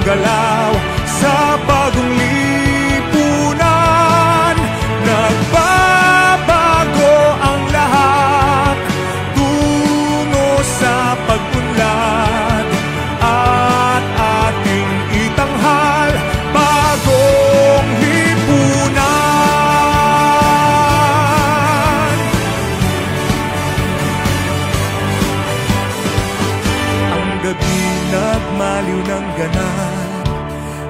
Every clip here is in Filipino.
galaw sa bagong lipunan. Nagbabago ang lahat tungo sa pag-unlad at ating itanghal bagong lipunan. Ang gabi nagmaliw ng ganap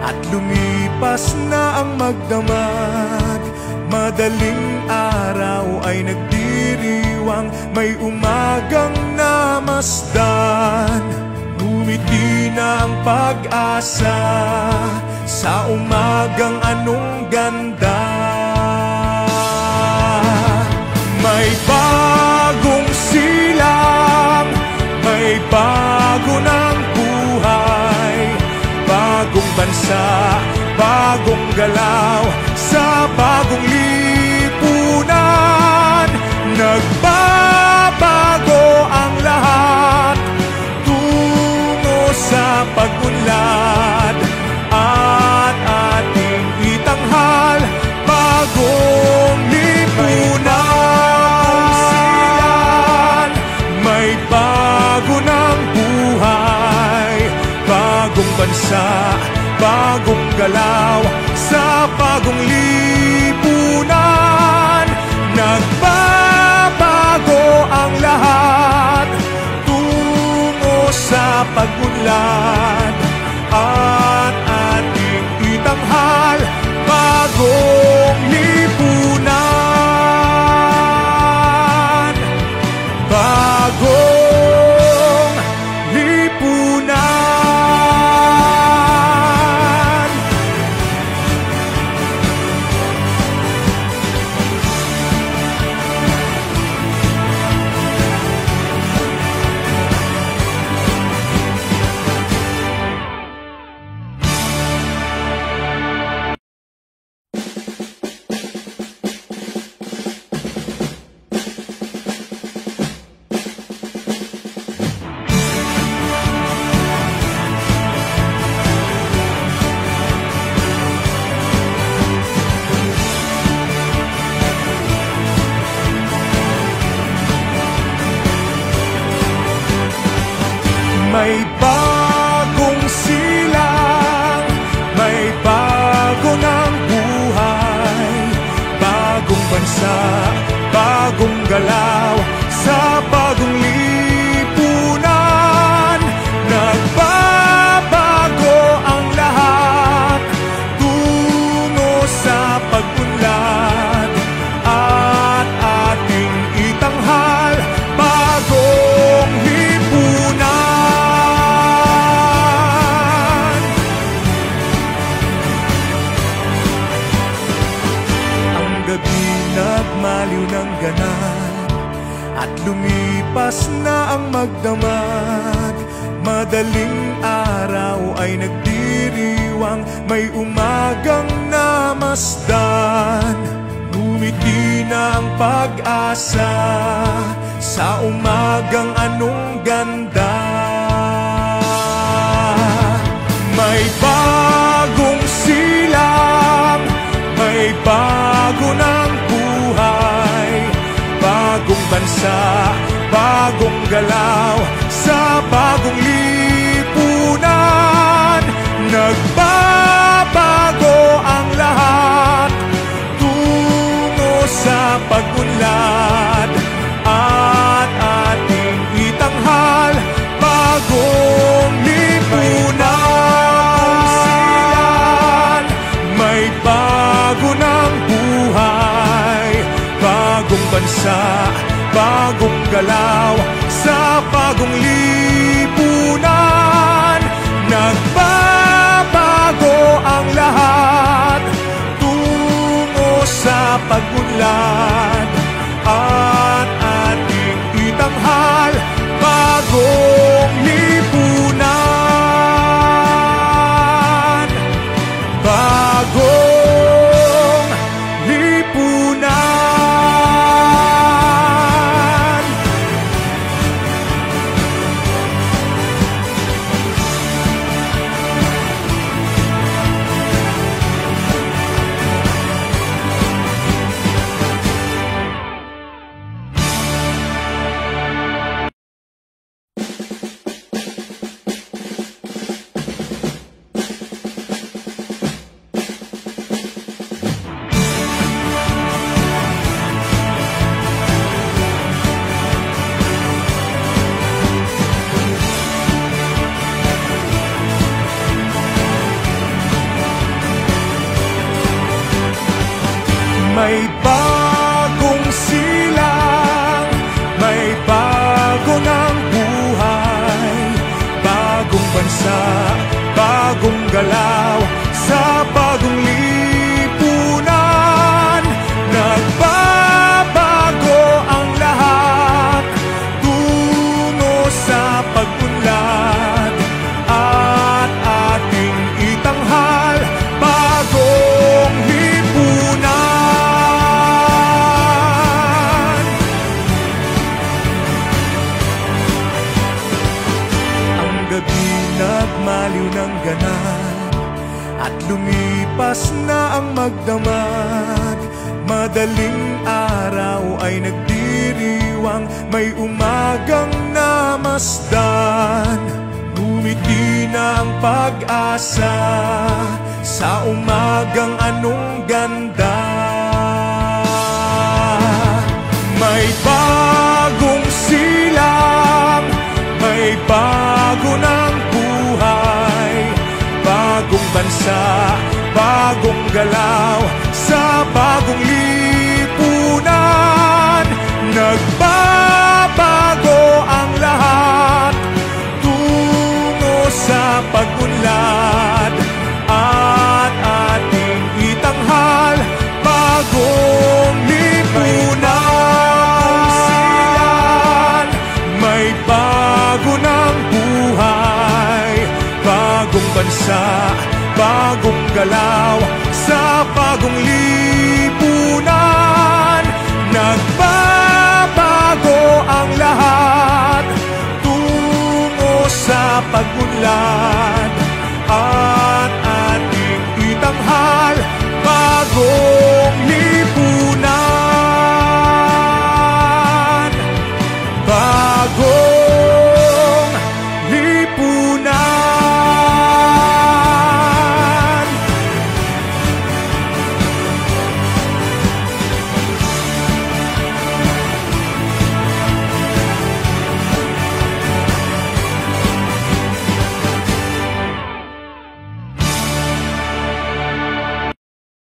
at lumipas na ang magdamag. Madaling araw ay nagdiriwang, may umagang namasdan. Ngumiti na ang pag-asa sa umagang anong ganda. May bagong silang, may bago ng buhay, bagong bansa, bagong galaw sa bagong lipunan. Nagbabago ang lahat tungo sa pag-unlad at ating itanghal bagong lipunan. May bago ng buhay, bagong bansa, bagong galaw sa bagong lipunan. Nagbabago ang lahat tungo sa pag-unlad at ating itanghal bagong lipunan. Bagong lipunan. May bagong silang, may bago ng buhay, bagong bansa, bagong galaw sa bagong lipunan. Nagbabago ang lahat tungo sa pag-unlad at ating itanghal bagong lipunan. Nagmaliw ng ganap at lumipas na ang magdamag. Madaling araw ay nagdiriwang, may umagang namasdan. Ngumiti na ang pag-asa sa umagang anong ganda. May bagong silang, may bago ng buhay, bagong bansa, bagong galaw sa bagong lipunan. Nagbabago ang lahat tungo sa pag-unlad at ating itanghal bagong lipunan. May bago ng buhay, bagong bansa, bagong galaw sa bagong lipunan. Nagbabago ang lahat tungo sa pag-unlad at ating itanghal bagong lipunan. Bagong lipunan. may bago ng buhay, bagong bansa, bagong galaw, sa bagong lipunan. Nagbabago ang lahat, tungo sa pag-unlad, at ating itanghal bagong lipunan. Ang gabi nagmaliw ng ganap, at lumipas na ang magdamag. Madaling araw ay nagdiriwang, may umagang namasdan. Ngumiti na ang pag-asa sa umagang anong ganda. May bagong silang, may bago ng buhay, bagong bansa, bagong galaw, sa bagong lipunan. Nagbabago ang lahat, tungo sa pag-unlad, at ating itanghal bagong lipunan. May bago ng buhay, bagong bansa, bagong galaw, sa bagong